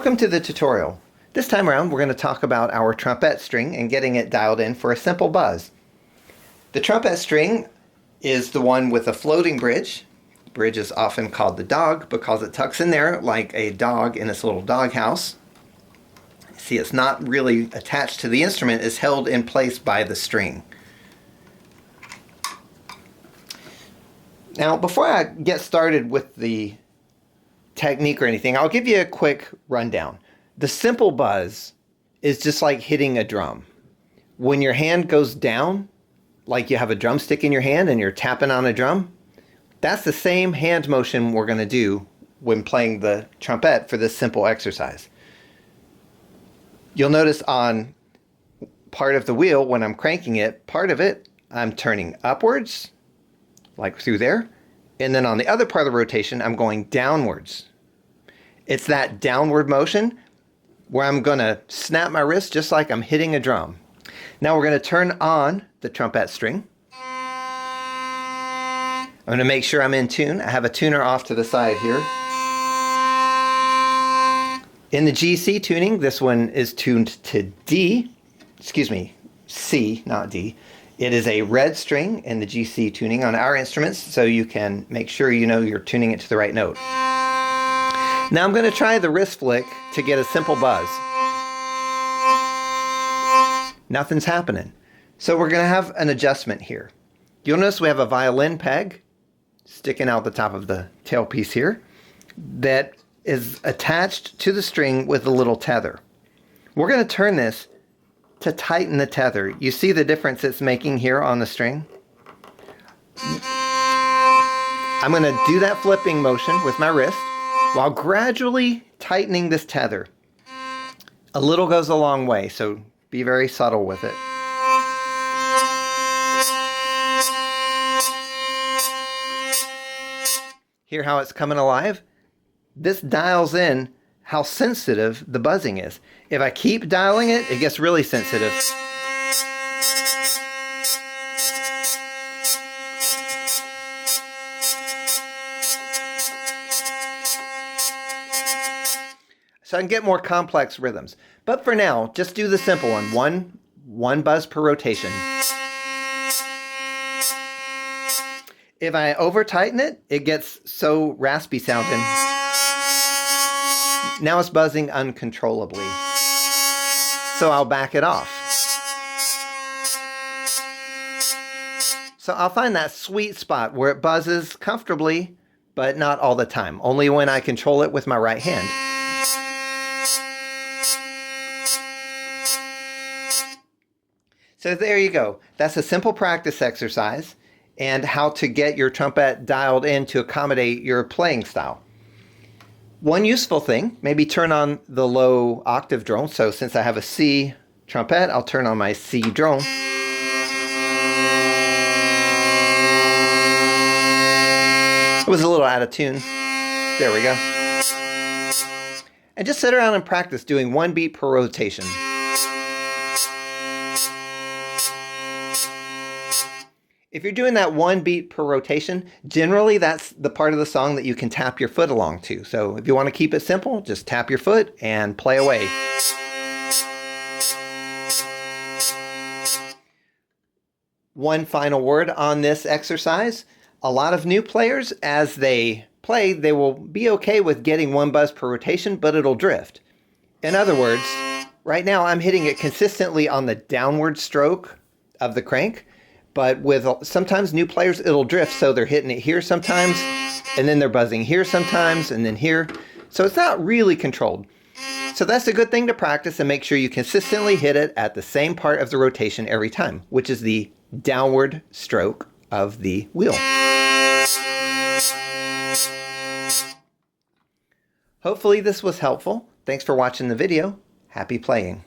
Welcome to the tutorial. This time around we're going to talk about our trumpet string and getting it dialed in for a simple buzz. The trumpet string is the one with a floating bridge. The bridge is often called the dog because it tucks in there like a dog in its little dog house. See, it's not really attached to the instrument, it's held in place by the string. Now, before I get started with the technique or anything, I'll give you a quick rundown. The simple buzz is just like hitting a drum. When your hand goes down, like you have a drumstick in your hand and you're tapping on a drum, that's the same hand motion we're going to do when playing the trumpet for this simple exercise. You'll notice on part of the wheel, when I'm cranking it, part of it I'm turning upwards, like through there, and then on the other part of the rotation I'm going downwards. It's that downward motion where I'm going to snap my wrist just like I'm hitting a drum. Now we're going to turn on the trumpet string. I'm going to make sure I'm in tune. I have a tuner off to the side here. In the GC tuning, this one is tuned to D, C, not D. It is a red string in the GC tuning on our instruments, so you can make sure you know you're tuning it to the right note. Now I'm going to try the wrist flick to get a simple buzz. Nothing's happening. So we're going to have an adjustment here. You'll notice we have a violin peg sticking out the top of the tailpiece here that is attached to the string with a little tether. We're going to turn this to tighten the tether. You see the difference it's making here on the string? I'm going to do that flipping motion with my wrist while gradually tightening this tether. A little goes a long way, so be very subtle with it. Hear how it's coming alive? This dials in how sensitive the buzzing is. If I keep dialing it, it gets really sensitive. So I can get more complex rhythms. But for now, just do the simple one. One buzz per rotation. If I over tighten it, it gets so raspy sounding. Now it's buzzing uncontrollably. So I'll back it off. So I'll find that sweet spot where it buzzes comfortably, but not all the time. Only when I control it with my right hand. So there you go. That's a simple practice exercise and how to get your trumpet dialed in to accommodate your playing style. One useful thing, maybe turn on the low octave drone. So since I have a C trumpet, I'll turn on my C drone. It was a little out of tune. There we go. And just sit around and practice doing one beat per rotation. If you're doing that one beat per rotation, generally that's the part of the song that you can tap your foot along to. So if you want to keep it simple, just tap your foot and play away. One final word on this exercise. A lot of new players, as they play, they will be okay with getting one buzz per rotation, but it'll drift. In other words, right now I'm hitting it consistently on the downward stroke of the crank. But with sometimes new players, it'll drift, so they're hitting it here sometimes, and then they're buzzing here sometimes, and then here. So it's not really controlled. So that's a good thing to practice and make sure you consistently hit it at the same part of the rotation every time, which is the downward stroke of the wheel. Hopefully this was helpful. Thanks for watching the video. Happy playing.